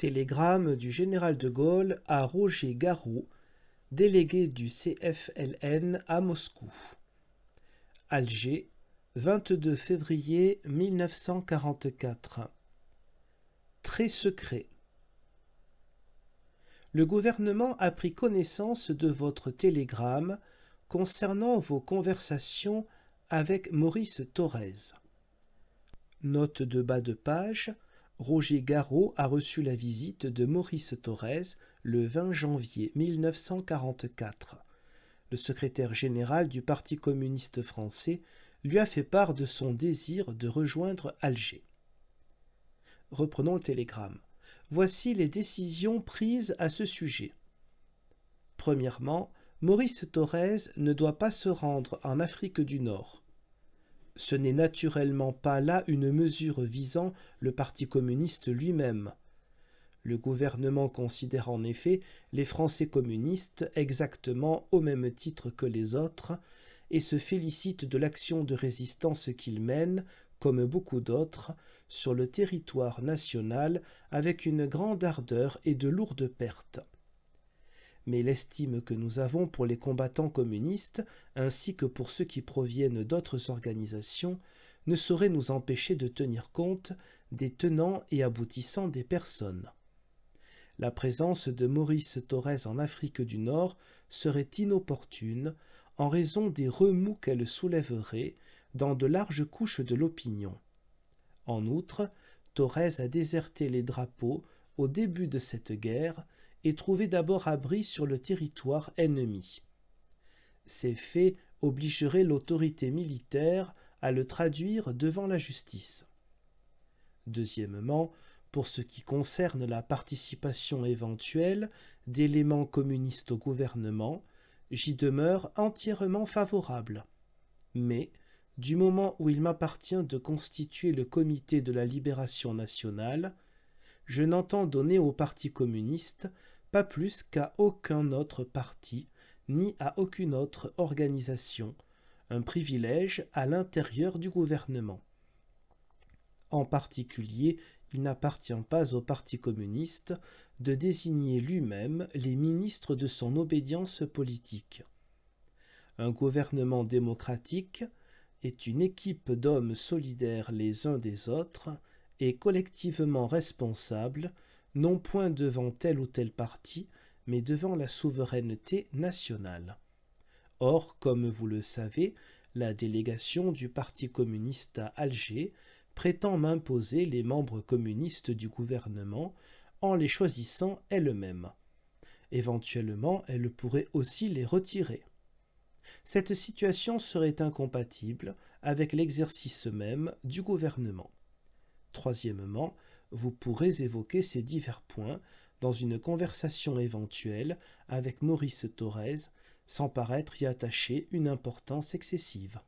Télégramme du général de Gaulle à Roger Garraud, délégué du CFLN à Moscou. Alger, 22 février 1944. Très secret. Le gouvernement a pris connaissance de votre télégramme concernant vos conversations avec Maurice Thorez. Note de bas de page. Roger Garraud a reçu la visite de Maurice Thorez le 20 janvier 1944. Le secrétaire général du Parti communiste français lui a fait part de son désir de rejoindre Alger. Reprenons le télégramme. Voici les décisions prises à ce sujet. Premièrement, Maurice Thorez ne doit pas se rendre en Afrique du Nord. Ce n'est naturellement pas là une mesure visant le Parti communiste lui-même. Le gouvernement considère en effet les Français communistes exactement au même titre que les autres et se félicite de l'action de résistance qu'ils mènent, comme beaucoup d'autres, sur le territoire national avec une grande ardeur et de lourdes pertes. Mais l'estime que nous avons pour les combattants communistes, ainsi que pour ceux qui proviennent d'autres organisations, ne saurait nous empêcher de tenir compte des tenants et aboutissants des personnes. La présence de Maurice Thorez en Afrique du Nord serait inopportune en raison des remous qu'elle soulèverait dans de larges couches de l'opinion. En outre, Thorez a déserté les drapeaux au début de cette guerre et trouvé d'abord abri sur le territoire ennemi. Ces faits obligeraient l'autorité militaire à le traduire devant la justice. Deuxièmement, pour ce qui concerne la participation éventuelle d'éléments communistes au gouvernement, j'y demeure entièrement favorable. Mais, du moment où il m'appartient de constituer le comité de la libération nationale, je n'entends donner au Parti communiste pas plus qu'à aucun autre parti, ni à aucune autre organisation, un privilège à l'intérieur du gouvernement. En particulier, il n'appartient pas au Parti communiste de désigner lui-même les ministres de son obédience politique. Un gouvernement démocratique est une équipe d'hommes solidaires les uns des autres et collectivement responsables, non point devant tel ou tel parti, mais devant la souveraineté nationale. Or, comme vous le savez, la délégation du Parti communiste à Alger prétend m'imposer les membres communistes du gouvernement en les choisissant elle-même. Éventuellement, elle pourrait aussi les retirer. Cette situation serait incompatible avec l'exercice même du gouvernement. Troisièmement, vous pourrez évoquer ces divers points dans une conversation éventuelle avec Maurice Thorez sans paraître y attacher une importance excessive.